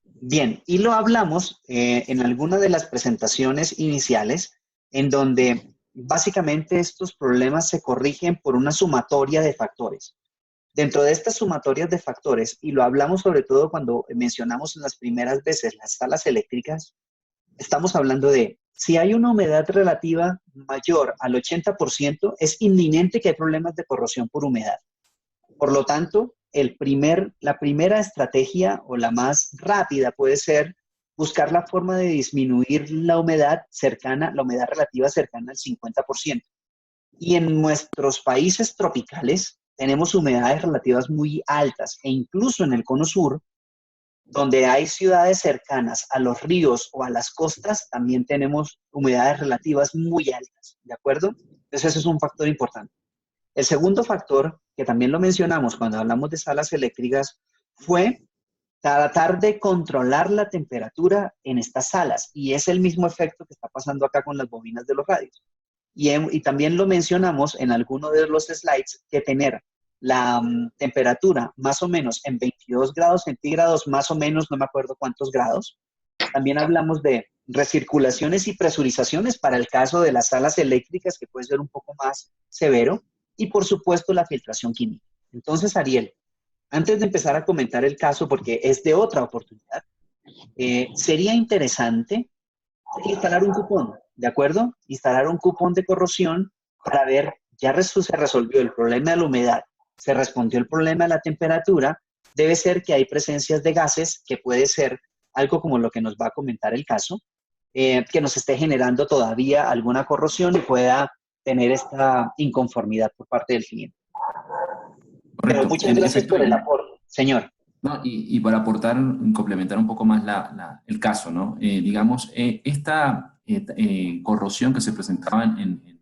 S1: Bien, y lo hablamos en alguna de las presentaciones iniciales, en donde básicamente estos problemas se corrigen por una sumatoria de factores. Dentro de estas sumatorias de factores, y lo hablamos sobre todo cuando mencionamos en las primeras veces las salas eléctricas, estamos hablando de si hay una humedad relativa mayor al 80%, es inminente que hay problemas de corrosión por humedad. Por lo tanto, la primera estrategia o la más rápida puede ser buscar la forma de disminuir la humedad relativa cercana al 50%. Y en nuestros países tropicales tenemos humedades relativas muy altas e incluso en el cono sur, donde hay ciudades cercanas a los ríos o a las costas, también tenemos humedades relativas muy altas, ¿de acuerdo? Entonces, eso es un factor importante. El segundo factor, que también lo mencionamos cuando hablamos de salas eléctricas, fue tratar de controlar la temperatura en estas salas, y es el mismo efecto que está pasando acá con las bobinas de los radios. Y también lo mencionamos en alguno de los slides, que tener la temperatura más o menos en 22 grados centígrados, más o menos, no me acuerdo cuántos grados. También hablamos de recirculaciones y presurizaciones para el caso de las salas eléctricas, que puede ser un poco más severo, y por supuesto la filtración química. Entonces, Ariel, antes de empezar a comentar el caso, porque es de otra oportunidad, sería interesante instalar un cupón, ¿de acuerdo? Instalar un cupón de corrosión para ver, ya se resolvió el problema de la humedad, se respondió el problema de la temperatura, debe ser que hay presencias de gases, que puede ser algo como lo que nos va a comentar el caso, que nos esté generando todavía alguna corrosión y pueda tener esta inconformidad por parte del cliente. Pero
S3: Correcto.
S1: muchas
S3: En
S1: gracias
S3: efecto,
S1: por el aporte, señor.
S3: no, y para aportar, complementar un poco más el caso, ¿no? Digamos, esta corrosión que se presentaba en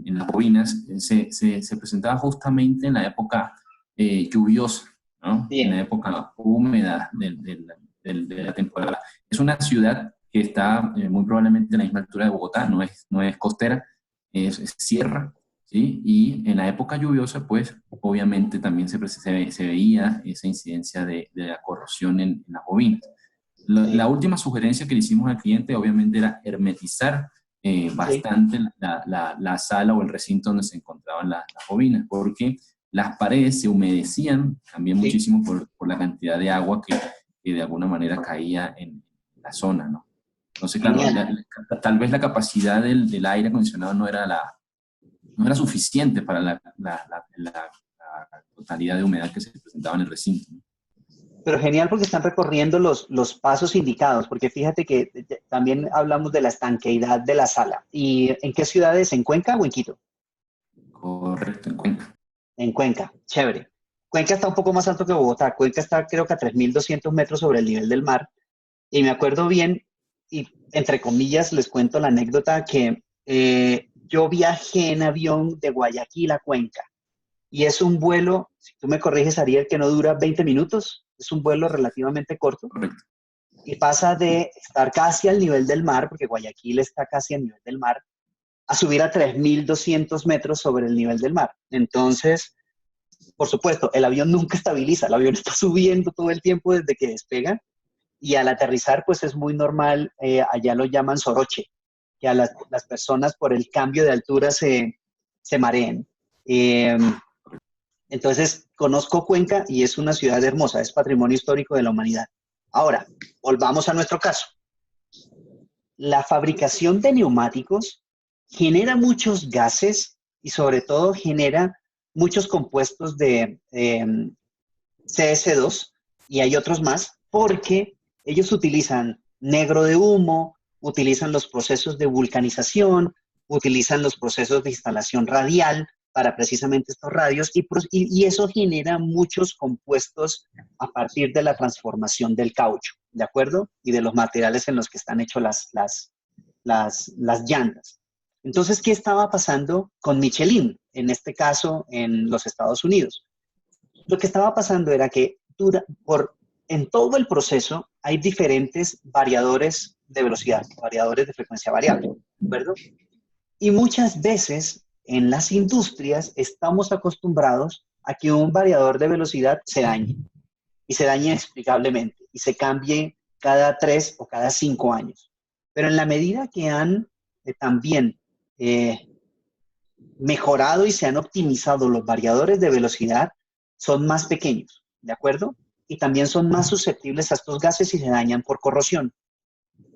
S3: las bobinas se presentaba justamente en la época lluviosa, ¿no?
S1: Bien.
S3: En la época húmeda de la temporada. Es una ciudad que está muy probablemente a la misma altura de Bogotá, no es costera, es sierra, ¿sí? Y en la época lluviosa, pues, obviamente también se veía esa incidencia de la corrosión en las bobinas. La última sugerencia que le hicimos al cliente, obviamente, era hermetizar bastante la sala o el recinto donde se encontraban las bobinas, porque las paredes se humedecían también muchísimo por la cantidad de agua que de alguna manera caía en la zona, ¿no? Entonces, claro, tal vez la capacidad del aire acondicionado no era suficiente para la totalidad de humedad que se presentaba en el recinto, ¿no?
S1: Pero genial porque están recorriendo los pasos indicados, porque fíjate que también hablamos de la estanqueidad de la sala. ¿Y en qué ciudades? ¿En Cuenca o en Quito?
S3: Correcto, en Cuenca.
S1: En Cuenca, chévere. Cuenca está un poco más alto que Bogotá. Cuenca está creo que a 3.200 metros sobre el nivel del mar. Y me acuerdo bien, y entre comillas les cuento la anécdota, que yo viajé en avión de Guayaquil a Cuenca. Y es un vuelo, si tú me corriges, Ariel, que no dura 20 minutos. Es un vuelo relativamente corto.
S3: Correcto.
S1: Y pasa de estar casi al nivel del mar, porque Guayaquil está casi al nivel del mar, a subir a 3.200 metros sobre el nivel del mar. Entonces, por supuesto, el avión nunca estabiliza, el avión está subiendo todo el tiempo desde que despega, y al aterrizar, pues es muy normal, allá lo llaman soroche, que a las personas por el cambio de altura se mareen. Entonces, conozco Cuenca y es una ciudad hermosa, es patrimonio histórico de la humanidad. Ahora, volvamos a nuestro caso. La fabricación de neumáticos genera muchos gases y sobre todo genera muchos compuestos de CS2 y hay otros más porque ellos utilizan negro de humo, utilizan los procesos de vulcanización, utilizan los procesos de instalación radial para precisamente estos radios y eso genera muchos compuestos a partir de la transformación del caucho, ¿de acuerdo? Y de los materiales en los que están hechos las llantas. Entonces, ¿qué estaba pasando con Michelin? En este caso, en los Estados Unidos. Lo que estaba pasando era que en todo el proceso hay diferentes variadores de velocidad, variadores de frecuencia variable, ¿de acuerdo? Y muchas veces en las industrias estamos acostumbrados a que un variador de velocidad se dañe y se dañe inexplicablemente y se cambie cada 3 o cada 5 años. Pero en la medida que han también mejorado y se han optimizado los variadores de velocidad, son más pequeños, ¿de acuerdo? Y también son más susceptibles a estos gases y se dañan por corrosión.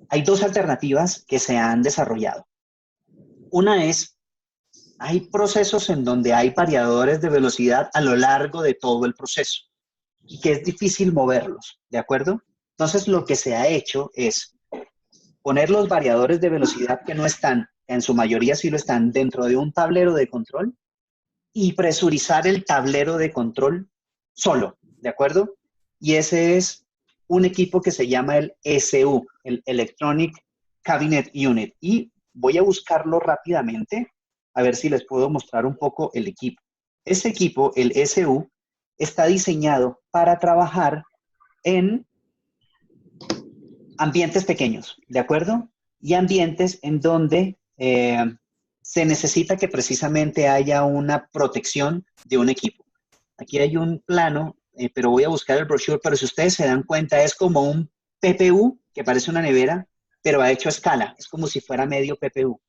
S1: Hay dos alternativas que se han desarrollado. Una es, hay procesos en donde hay variadores de velocidad a lo largo de todo el proceso y que es difícil moverlos, ¿de acuerdo? Entonces, lo que se ha hecho es poner los variadores de velocidad que no están, en su mayoría sí lo están, dentro de un tablero de control y presurizar el tablero de control solo, ¿de acuerdo? Y ese es un equipo que se llama el ECU, el Electronic Cabinet Unit. Y voy a buscarlo rápidamente, a ver si les puedo mostrar un poco el equipo. Ese equipo, el ECU, está diseñado para trabajar en ambientes pequeños, ¿de acuerdo? Y ambientes en donde se necesita que precisamente haya una protección de un equipo. Aquí hay un plano, pero voy a buscar el brochure, pero si ustedes se dan cuenta es como un PPU, que parece una nevera, pero ha hecho a escala, es como si fuera medio PPU.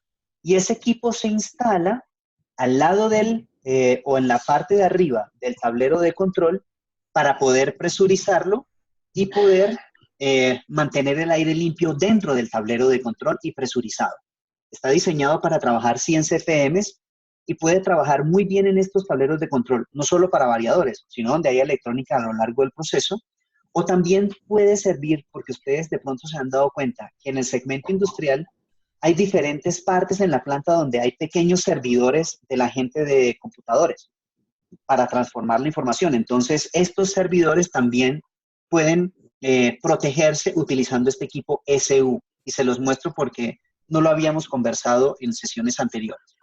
S1: Y ese equipo se instala al lado o en la parte de arriba del tablero de control para poder presurizarlo y poder mantener el aire limpio dentro del tablero de control y presurizado. Está diseñado para trabajar 100 CFM y puede trabajar muy bien en estos tableros de control, no solo para variadores, sino donde hay electrónica a lo largo del proceso, o también puede servir porque ustedes de pronto se han dado cuenta que en el segmento industrial hay diferentes partes en la planta donde hay pequeños servidores de la gente de computadores para transformar la información. Entonces, estos servidores también pueden protegerse utilizando este equipo SU. Y se los muestro porque no lo habíamos conversado en sesiones anteriores.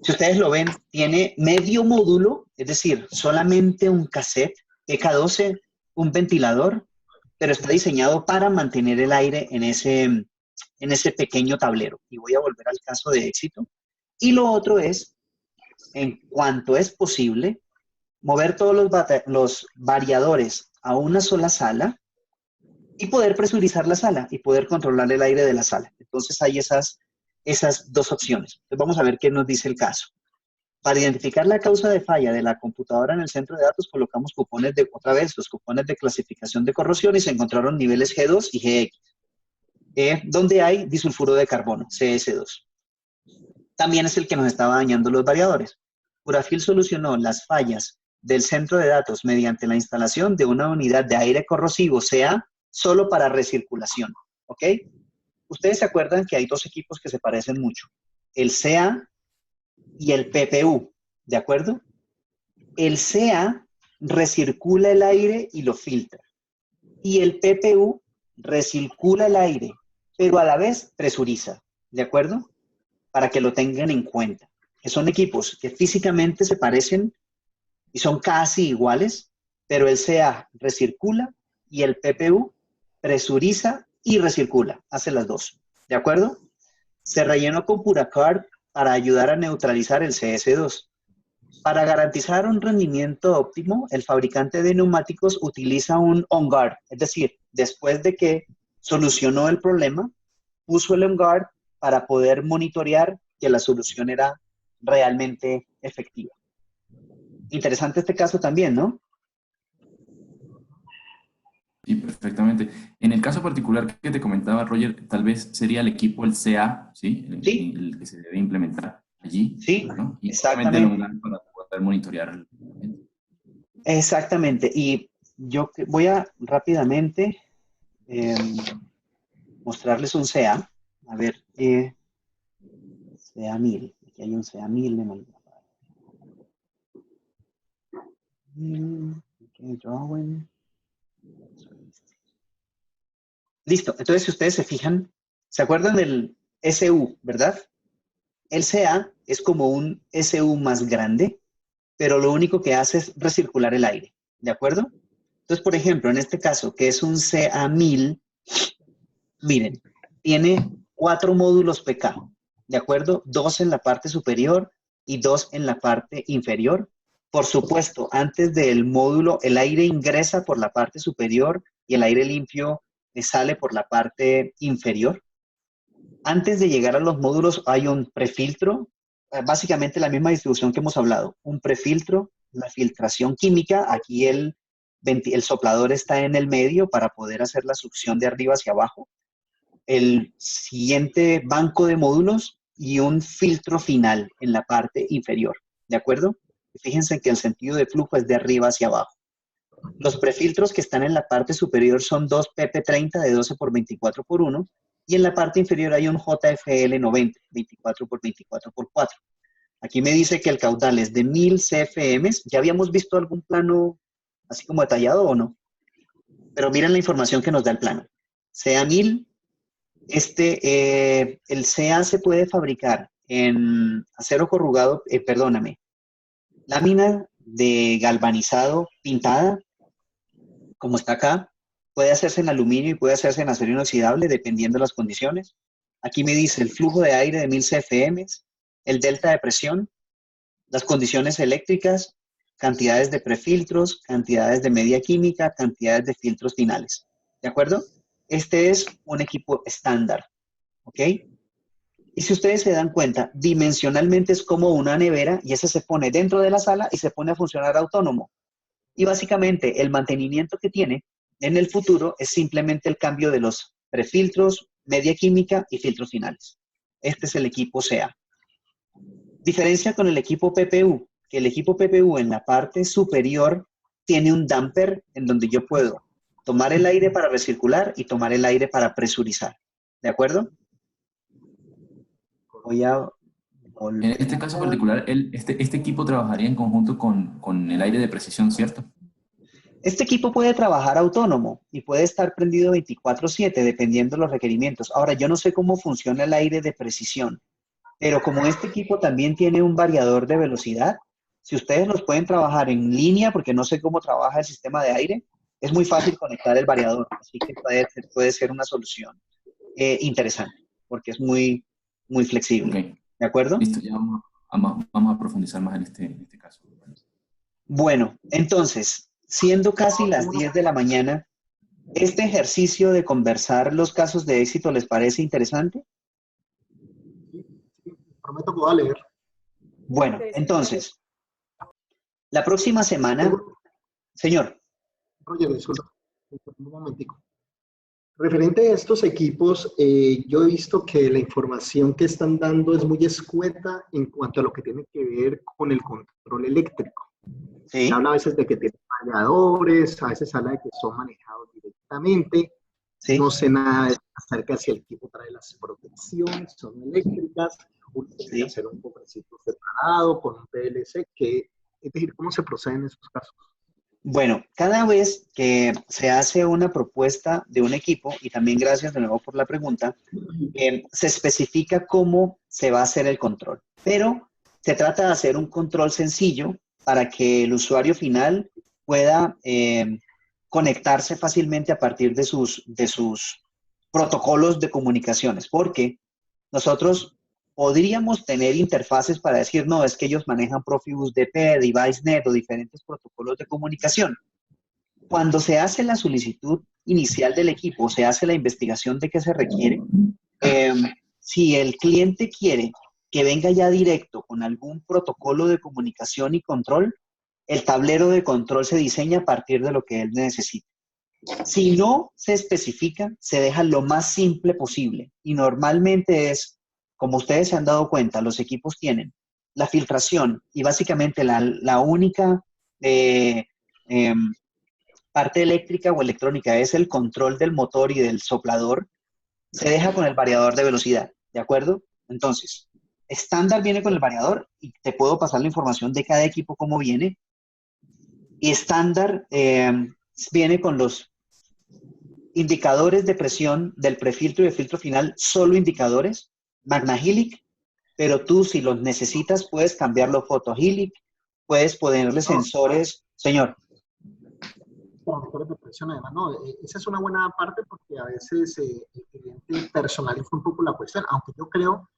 S1: Si ustedes lo ven, tiene medio módulo, es decir, solamente un cassette, EK12, un ventilador, pero está diseñado para mantener el aire en ese pequeño tablero. Y voy a volver al caso de éxito. Y lo otro es, en cuanto es posible, mover todos los variadores a una sola sala y poder presurizar la sala y poder controlar el aire de la sala. Entonces hay esas dos opciones. Entonces vamos a ver qué nos dice el caso. Para identificar la causa de falla de la computadora en el centro de datos, colocamos cupones los cupones de clasificación de corrosión y se encontraron niveles G2 y GX, donde hay disulfuro de carbono, CS2. También es el que nos estaba dañando los variadores. Purafil solucionó las fallas del centro de datos mediante la instalación de una unidad de aire corrosivo, CA, solo para recirculación, ¿ok? Ustedes se acuerdan que hay dos equipos que se parecen mucho, el CA y el PPU, ¿de acuerdo? El CA recircula el aire y lo filtra, y el PPU recircula el aire, pero a la vez presuriza, ¿de acuerdo? Para que lo tengan en cuenta. Que son equipos que físicamente se parecen y son casi iguales, pero el CA recircula y el PPU presuriza y recircula, hace las dos, ¿de acuerdo? Se rellenó con Puracard para ayudar a neutralizar el CS2. Para garantizar un rendimiento óptimo, el fabricante de neumáticos utiliza un on-guard, es decir, después de que solucionó el problema, puso el on-guard para poder monitorear que la solución era realmente efectiva. Interesante este caso también, ¿no?
S3: Sí, perfectamente. En el caso particular que te comentaba, Roger, tal vez sería el equipo, el CA, ¿sí?
S1: Sí.
S3: El que se debe implementar allí,
S1: Sí,
S3: ¿no? Y obviamente el
S1: exactamente.
S3: OnGuard para poder monitorear.
S1: Exactamente. Y yo voy a rápidamente mostrarles un CA. A ver, CA 1000. Aquí hay un CA 1000 de manera. Okay, drawing. Listo. Entonces, si ustedes se fijan, ¿se acuerdan del SU, verdad? El CA es como un SU más grande, pero lo único que hace es recircular el aire, ¿de acuerdo? Entonces, por ejemplo, en este caso, que es un CA1000, miren, tiene 4 módulos PK, ¿de acuerdo? 2 en la parte superior y 2 en la parte inferior. Por supuesto, antes del módulo, el aire ingresa por la parte superior y el aire limpio sale por la parte inferior. Antes de llegar a los módulos hay un prefiltro, básicamente la misma distribución que hemos hablado. Un prefiltro, la filtración química, aquí el soplador está en el medio para poder hacer la succión de arriba hacia abajo. El siguiente banco de módulos y un filtro final en la parte inferior, ¿de acuerdo? Fíjense que el sentido de flujo es de arriba hacia abajo. Los prefiltros que están en la parte superior son dos PP30 de 12 por 24 por 1 y en la parte inferior hay un JFL 90, 24 por 24 por 4. Aquí me dice que el caudal es de 1000 CFM. ¿Ya habíamos visto algún plano así como detallado o no? Pero miren la información que nos da el plano. CA 1000, el CA se puede fabricar en acero corrugado, lámina de galvanizado pintada, como está acá, puede hacerse en aluminio y puede hacerse en acero inoxidable, dependiendo de las condiciones. Aquí me dice el flujo de aire de 1000 CFM, el delta de presión, las condiciones eléctricas, cantidades de prefiltros, cantidades de media química, cantidades de filtros finales. ¿De acuerdo? Este es un equipo estándar, ¿ok? Y si ustedes se dan cuenta, dimensionalmente es como una nevera y ese se pone dentro de la sala y se pone a funcionar autónomo. Y básicamente el mantenimiento que tiene en el futuro es simplemente el cambio de los prefiltros, media química y filtros finales. Este es el equipo CA. Diferencia con el equipo PPU, que el equipo PPU en la parte superior tiene un damper en donde yo puedo tomar el aire para recircular y tomar el aire para presurizar. ¿De acuerdo? Voy a
S3: En este caso
S1: volver.
S3: particular, este equipo trabajaría en conjunto con el aire de precisión, ¿cierto?
S1: Este equipo puede trabajar autónomo y puede estar prendido 24/7 dependiendo de los requerimientos. Ahora, yo no sé cómo funciona el aire de precisión, pero como este equipo también tiene un variador de velocidad, si ustedes los pueden trabajar en línea, porque no sé cómo trabaja el sistema de aire, es muy fácil conectar el variador, así que puede ser una solución interesante, porque es muy, muy
S3: Ok,
S1: flexible. ¿De acuerdo?
S3: listo, ya vamos a profundizar más en este caso.
S1: Bueno, entonces, siendo casi las 10 de la mañana, ¿este ejercicio de conversar los casos de éxito les parece interesante?
S4: Sí, sí, prometo que voy a leer.
S1: Bueno, entonces, la próxima semana,
S4: Tengo,
S1: señor,
S4: Roger, disculpa, un momentico. Referente a estos equipos, yo he visto que la información que están dando es muy escueta en cuanto a lo que tiene que ver con el control eléctrico. Se
S1: ¿sí?
S4: habla a veces de que tienen variadores, a veces se habla de que son manejados directamente. No
S1: ¿Sí?
S4: sé nada acerca de si el equipo trae las protecciones, son eléctricas, uno tiene que
S1: ¿Sí?
S4: hacer un cofrecito separado con un PLC, que, es decir, ¿cómo se procede en esos casos?
S1: Bueno, cada vez que se hace una propuesta de un equipo, y también gracias de nuevo por la pregunta, se especifica cómo se va a hacer el control. Pero se trata de hacer un control sencillo para que el usuario final pueda conectarse fácilmente a partir de sus protocolos de comunicaciones, porque nosotros podríamos tener interfaces para decir, no, es que ellos manejan Profibus DP, DeviceNet o diferentes protocolos de comunicación. Cuando se hace la solicitud inicial del equipo, se hace la investigación de qué se requiere, eh, si el cliente quiere que venga ya directo con algún protocolo de comunicación y control, el tablero de control se diseña a partir de lo que él necesita. Si no se especifica, se deja lo más simple posible. Y normalmente es, como ustedes se han dado cuenta, los equipos tienen la filtración y básicamente la única eh, eh, parte eléctrica o electrónica es el control del motor y del soplador, se deja con el variador de velocidad, ¿de acuerdo? Entonces, estándar viene con el variador y te puedo pasar la información de cada equipo cómo viene. Y estándar viene con los indicadores de presión del prefiltro y el filtro final, solo indicadores, MagnaHelic, pero tú si los necesitas puedes cambiarlo PhotoHelic, puedes ponerle
S4: No,
S1: sensores, señor.
S4: motores de presión, además, no, esa es una buena parte porque a veces el cliente personaliza un poco la cuestión, aunque yo creo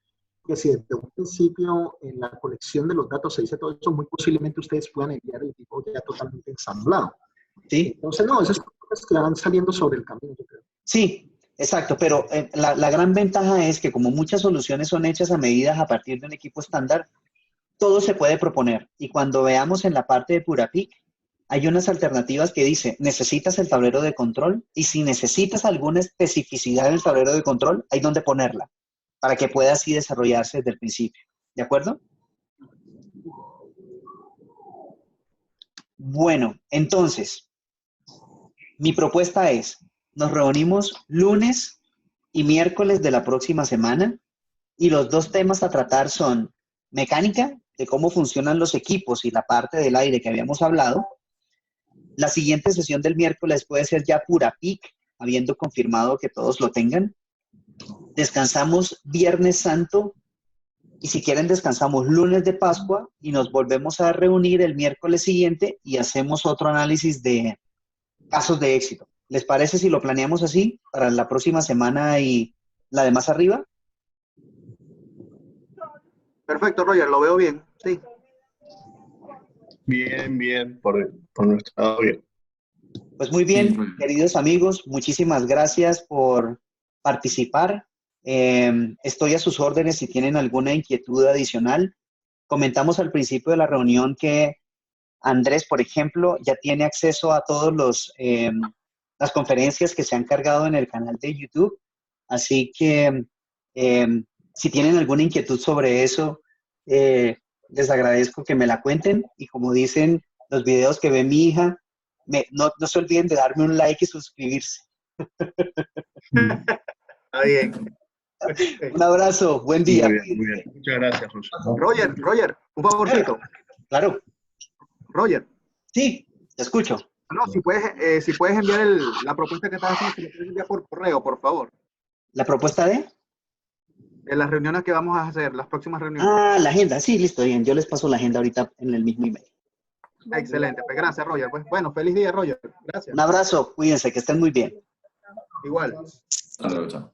S4: que si desde un principio en la colección de los datos se dice todo eso, muy posiblemente ustedes puedan enviar el equipo ya totalmente ensamblado.
S1: ¿Sí?
S4: Entonces, no, esas cosas que van saliendo sobre el camino, yo creo.
S1: Sí, exacto, pero la gran ventaja es que como muchas soluciones son hechas a medidas a partir de un equipo estándar, todo se puede proponer. Y cuando veamos en la parte de Purapic, hay unas alternativas que dice, necesitas el tablero de control y si necesitas alguna especificidad en el tablero de control, hay donde ponerla para que pueda así desarrollarse desde el principio. ¿De acuerdo? Bueno, entonces, mi propuesta es, nos reunimos lunes y miércoles de la próxima semana y los dos temas a tratar son mecánica, de cómo funcionan los equipos y la parte del aire que habíamos hablado. La siguiente sesión del miércoles puede ser ya pura PIC, habiendo confirmado que todos lo tengan. Descansamos Viernes Santo y si quieren descansamos lunes de Pascua y nos volvemos a reunir el miércoles siguiente y hacemos otro análisis de casos de éxito. ¿Les parece si lo planeamos así para la próxima semana y la de más arriba?
S2: Perfecto, Roger, lo veo bien. Sí.
S5: Bien, bien, por nuestro lado, bien.
S1: Pues muy
S3: Sí,
S1: bien, queridos amigos, muchísimas gracias por participar. Estoy a sus órdenes si tienen alguna inquietud adicional. Comentamos al principio de la reunión que Andrés, por ejemplo, ya tiene acceso a todas las conferencias que se han cargado en el canal de YouTube. Así que si tienen alguna inquietud sobre eso, Les agradezco que me la cuenten y como dicen los videos que ve mi hija, no se olviden de darme un like y suscribirse.
S2: Está bien.
S1: Un abrazo, buen día.
S5: Muy bien, muy bien. Muchas gracias, Roger.
S2: Roger, un favorcito.
S1: Claro,
S2: Roger,
S1: sí, te escucho.
S2: no, si puedes enviar la propuesta que estás haciendo, si lo puedes enviar por correo, por favor.
S1: ¿La propuesta de?
S2: En las reuniones que vamos a hacer, las próximas reuniones.
S1: Ah, la agenda, sí, listo, bien. Yo les paso la agenda ahorita en el mismo email.
S2: Excelente, pues gracias, Roger. Pues bueno, feliz día, Roger. Gracias.
S1: Un abrazo, cuídense, que estén muy bien.
S2: Igual.
S3: Hasta luego, chao.